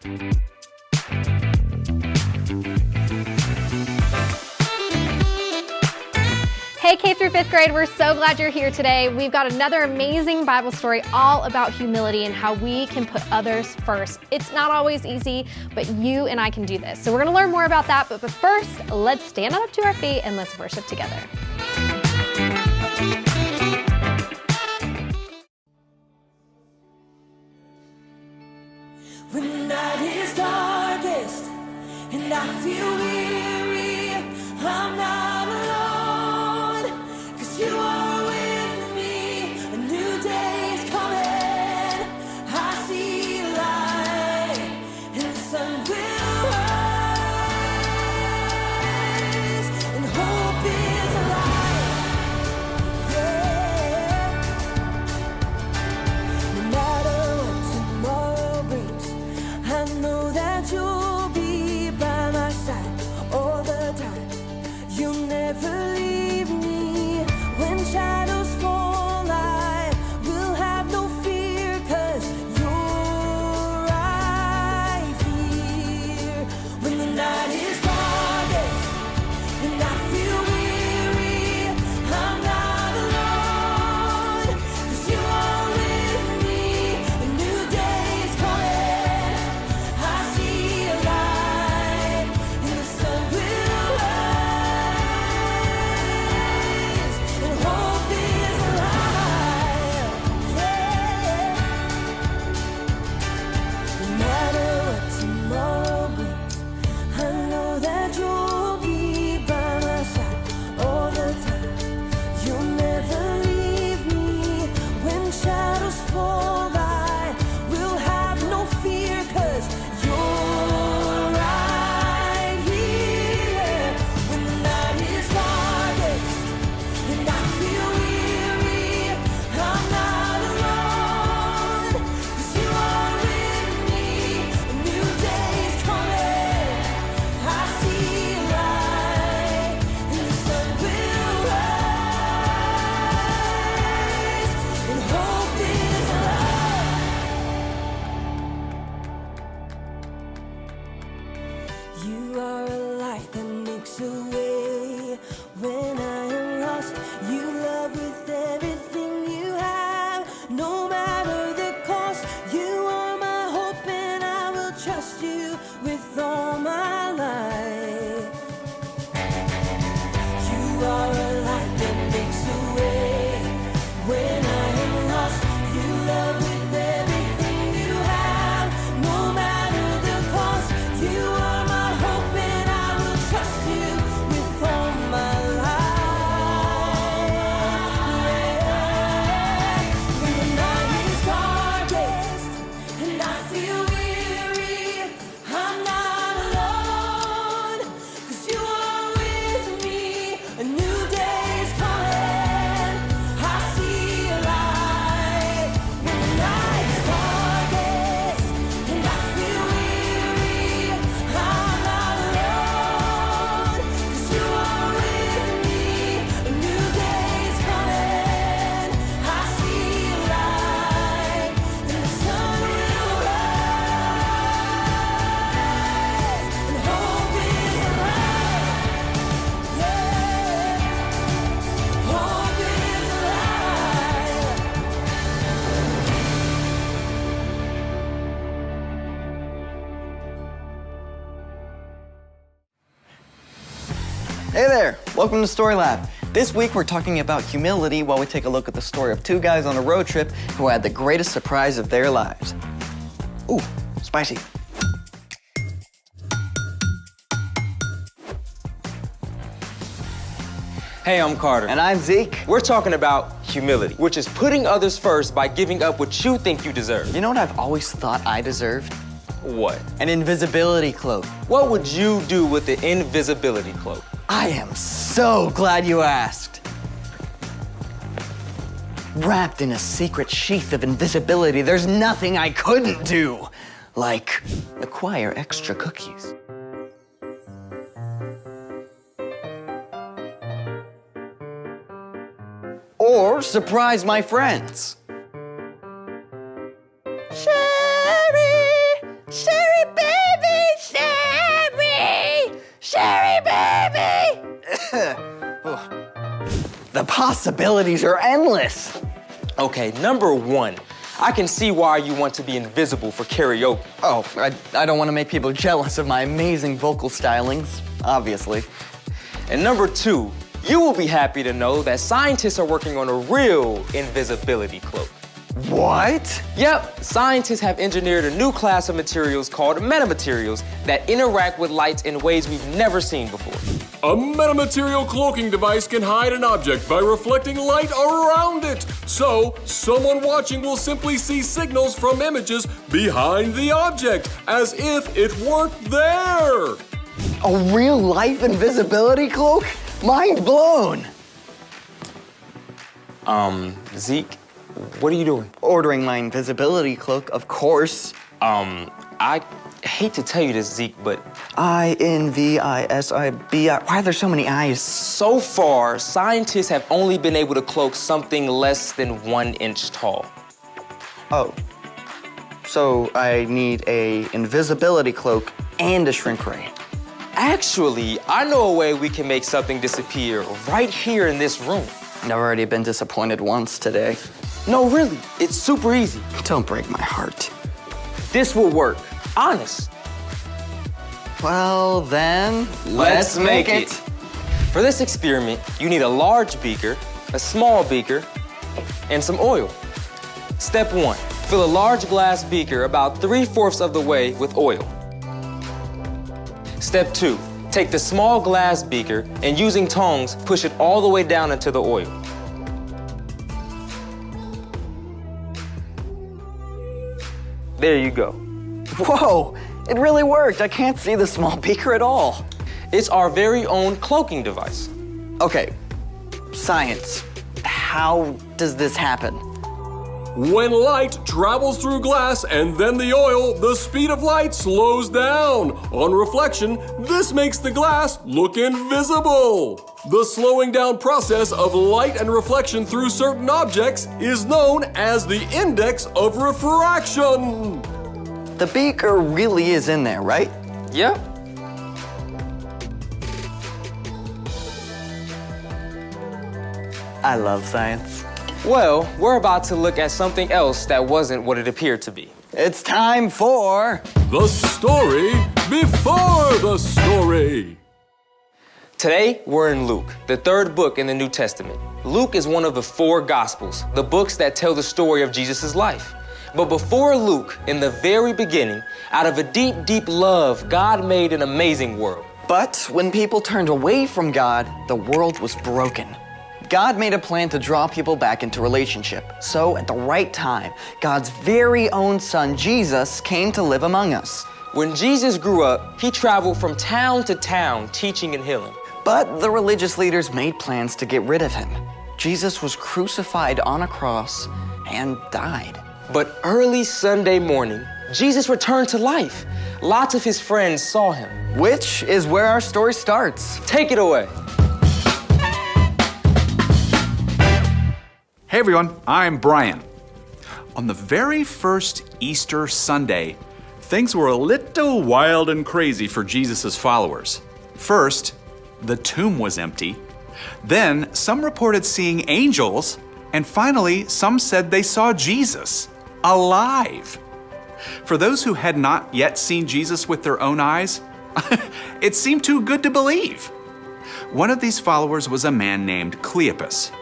Hey, K through 5th grade, we're so glad you're here today. We've got another amazing Bible story all about humility and how we can put others first. It's not always easy, but you and I can do this. So we're gonna learn more about that, but first, let's stand up to our feet and let's worship together. When the night is darkest and I feel weary, I'm not alone, 'cause you are with me. A new day is coming, I see light, and the sun will rise, and hope is alive, yeah. No matter what tomorrow brings, I know that you'll be by my side all the time. You'll never leave me. When shadows fall, I will have no fear, 'cause you're right here. When the night is darkest and I feel weary, I'm not alone, 'cause you are with me. A new day is coming, I see a light, and the sun will rise, and hope is alive, yeah. No matter what tomorrow brings, I know that you'll be by my side all the time. You'll never leave me. When shadows fall, I will have no fear, 'cause you're right here. When the night is darkest and I feel weary, I'm not alone, 'cause you are with me. A new day is coming, I see light, and the sun will rise, and hope is alive. You are a light that makes a way when I am lost. You love with everything you have, no matter the cost. You are my hope, and I will trust you with all my life. You are a light that makes a way when I am lost. You love with everything you have, no matter the cost. You are my hope, and I will trust you with all my life. When the night is darkest and I feel weary, I'm not alone, 'cause you are with me. A new day is coming, I see a light. When the night is darkest and I feel weary, I'm not alone, 'cause you are with me. A new day is coming, I see a light, and the sun will rise, and hope is alive, yeah. Hope is alive. Hey there, welcome to Story Lab. This week we're talking about humility while we take a look at the story of two guys on a road trip who had the greatest surprise of their lives. Ooh, spicy. Hey, I'm Carter. And I'm Zeke. We're talking about humility, which is putting others first by giving up what you think you deserve. You know what I've always thought I deserved? What? An invisibility cloak. What would you do with the invisibility cloak? I am so glad you asked. Wrapped in a secret sheath of invisibility, there's nothing I couldn't do. Like acquire extra cookies. Or surprise my friends. Sherry, Sherry possibilities are endless. Okay, number one, I can see why you want to be invisible for karaoke. Oh, I don't want to make people jealous of my amazing vocal stylings, obviously. And number two, you will be happy to know that scientists are working on a real invisibility cloak. What? Yep, scientists have engineered a new class of materials called metamaterials that interact with lights in ways we've never seen before. A metamaterial cloaking device can hide an object by reflecting light around it. So, someone watching will simply see signals from images behind the object, as if it weren't there. A real-life invisibility cloak? Mind blown. Zeke, what are you doing? Ordering my invisibility cloak, of course. I hate to tell you this, Zeke, but I-N-V-I-S-I-B-I. Why are there so many I's? so far, scientists have only been able to cloak something less than 1 inch tall. Oh. So I need a invisibility cloak and a shrink ray. Actually, I know a way we can make something disappear right here in this room. I've already been disappointed once today. No, really, it's super easy. Don't break my heart. This will work, honest. Well, then, let's make it. For this experiment, you need a large beaker, a small beaker, and some oil. Step 1, fill a large glass beaker about 3/4 of the way with oil. Step 2, take the small glass beaker and using tongs, push it all the way down into the oil. There you go. Whoa, it really worked. I can't see the small beaker at all. It's our very own cloaking device. Okay, science. How does this happen? When light travels through glass and then the oil, the speed of light slows down. On reflection, this makes the glass look invisible. The slowing down process of light and reflection through certain objects is known as the index of refraction. The beaker really is in there, right? Yep. I love science. Well, we're about to look at something else that wasn't what it appeared to be. It's time for... The story before the story. Today, we're in Luke, the 3rd book in the New Testament. Luke is one of the 4 Gospels, the books that tell the story of Jesus' life. But before Luke, in the very beginning, out of a deep, deep love, God made an amazing world. But when people turned away from God, the world was broken. God made a plan to draw people back into relationship. So at the right time, God's very own son, Jesus, came to live among us. When Jesus grew up, he traveled from town to town, teaching and healing. But the religious leaders made plans to get rid of him. Jesus was crucified on a cross and died. But early Sunday morning, Jesus returned to life. Lots of his friends saw him. Which is where our story starts. Take it away. Hey everyone, I'm Brian. On the very first Easter Sunday, things were a little wild and crazy for Jesus' followers. First, the tomb was empty. Then, some reported seeing angels. And finally, some said they saw Jesus, alive. For those who had not yet seen Jesus with their own eyes, it seemed too good to believe. One of these followers was a man named Cleopas.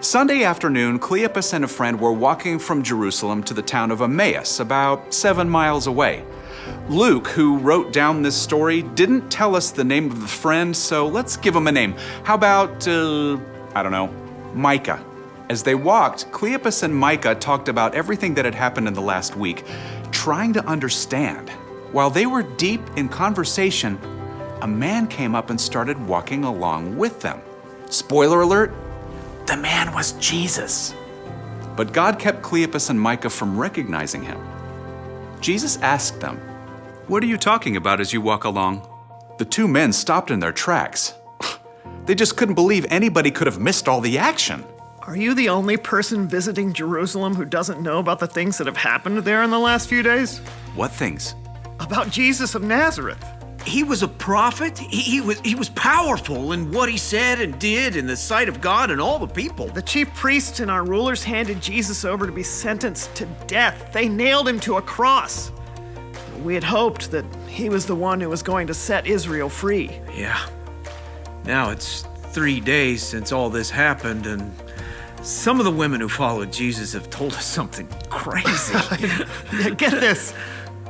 Sunday afternoon, Cleopas and a friend were walking from Jerusalem to the town of Emmaus, about 7 miles away. Luke, who wrote down this story, didn't tell us the name of the friend, so let's give him a name. How about, Micah. As they walked, Cleopas and Micah talked about everything that had happened in the last week, trying to understand. While they were deep in conversation, a man came up and started walking along with them. Spoiler alert, the man was Jesus. But God kept Cleopas and Micah from recognizing him. Jesus asked them, "What are you talking about as you walk along?" The 2 men stopped in their tracks. They just couldn't believe anybody could have missed all the action. Are you the only person visiting Jerusalem who doesn't know about the things that have happened there in the last few days? What things? About Jesus of Nazareth. he was a prophet. He was powerful in what he said and did in the sight of God and all the people. The chief priests and our rulers handed Jesus over to be sentenced to death. They nailed him to a cross. We had hoped that he was the one who was going to set Israel free. Yeah. Now it's 3 days since all this happened, and some of the women who followed Jesus have told us something crazy. Yeah, get this.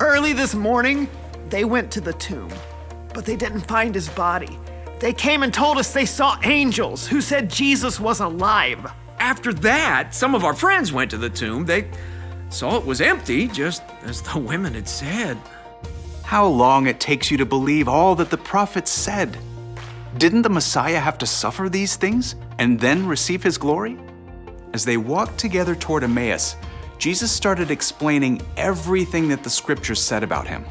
Early this morning, they went to the tomb, but they didn't find his body. They came and told us they saw angels who said Jesus was alive. After that, some of our friends went to the tomb. They saw it was empty, just as the women had said. How long it takes you to believe all that the prophets said. Didn't the Messiah have to suffer these things and then receive his glory? As they walked together toward Emmaus, Jesus started explaining everything that the scriptures said about him.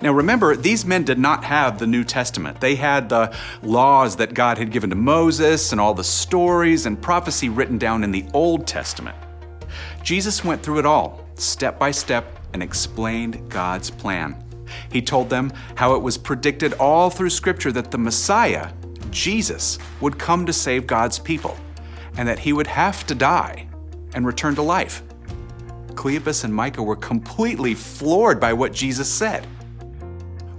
Now remember, these men did not have the New Testament. They had the laws that God had given to Moses and all the stories and prophecy written down in the Old Testament. Jesus went through it all, step by step, and explained God's plan. He told them how it was predicted all through Scripture that the Messiah, Jesus, would come to save God's people, and that he would have to die and return to life. Cleopas and Micah were completely floored by what Jesus said.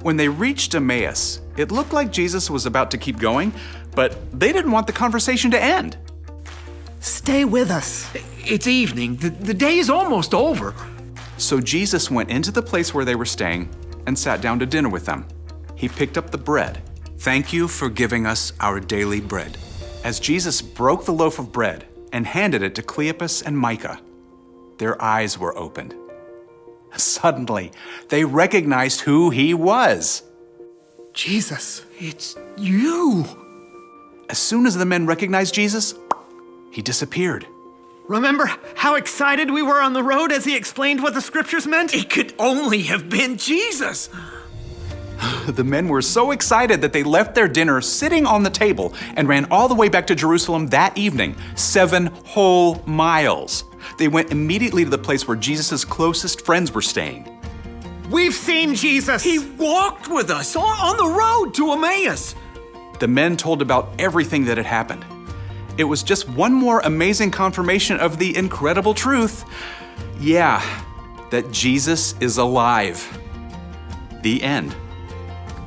When they reached Emmaus, it looked like Jesus was about to keep going, but they didn't want the conversation to end. Stay with us. It's evening. The day is almost over. So Jesus went into the place where they were staying and sat down to dinner with them. He picked up the bread. Thank you for giving us our daily bread. As Jesus broke the loaf of bread and handed it to Cleopas and Micah, their eyes were opened. Suddenly, they recognized who he was. Jesus. It's you. As soon as the men recognized Jesus, he disappeared. Remember how excited we were on the road as he explained what the scriptures meant? It could only have been Jesus. The men were so excited that they left their dinner sitting on the table and ran all the way back to Jerusalem that evening, 7 whole miles. They went immediately to the place where Jesus' closest friends were staying. We've seen Jesus. He walked with us on the road to Emmaus. The men told about everything that had happened. It was just one more amazing confirmation of the incredible truth. Yeah, that Jesus is alive. The end.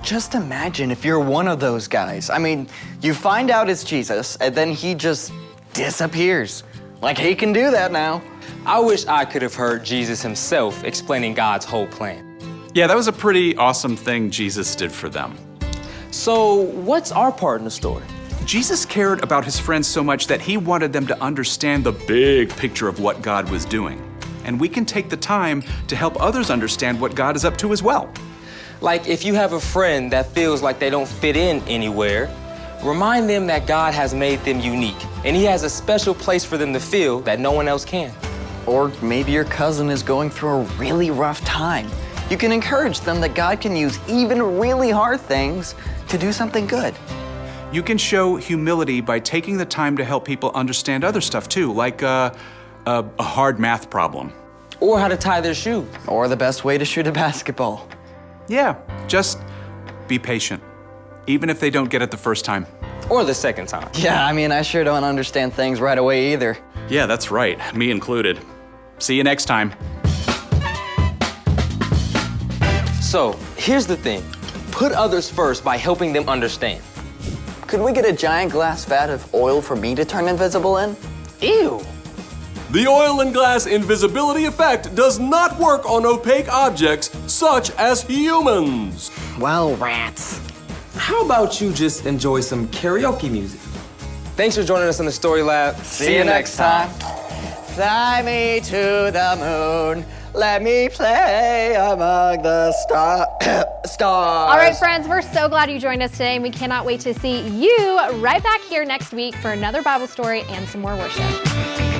Just imagine if you're one of those guys. I mean, you find out it's Jesus, and then he just disappears. Like, he can do that now. I wish I could have heard Jesus himself explaining God's whole plan. Yeah, that was a pretty awesome thing Jesus did for them. So, what's our part in the story? Jesus cared about his friends so much that he wanted them to understand the big picture of what God was doing. And we can take the time to help others understand what God is up to as well. Like, if you have a friend that feels like they don't fit in anywhere, remind them that God has made them unique, and he has a special place for them to feel that no one else can. Or maybe your cousin is going through a really rough time. You can encourage them that God can use even really hard things to do something good. You can show humility by taking the time to help people understand other stuff too, like a hard math problem. Or how to tie their shoe. Or the best way to shoot a basketball. Yeah, just be patient, even if they don't get it the first time. Or the second time. Yeah, I mean, I sure don't understand things right away either. Yeah, that's right, me included. See you next time. So, here's the thing. Put others first by helping them understand. Could we get a giant glass vat of oil for me to turn invisible in? Ew. The oil and glass invisibility effect does not work on opaque objects such as humans. Well, rats. How about you just enjoy some karaoke music? Thanks for joining us in the Story Lab. See you next time. Fly me to the moon. Let me play among the stars. All right, friends, we're so glad you joined us today, and we cannot wait to see you right back here next week for another Bible story and some more worship.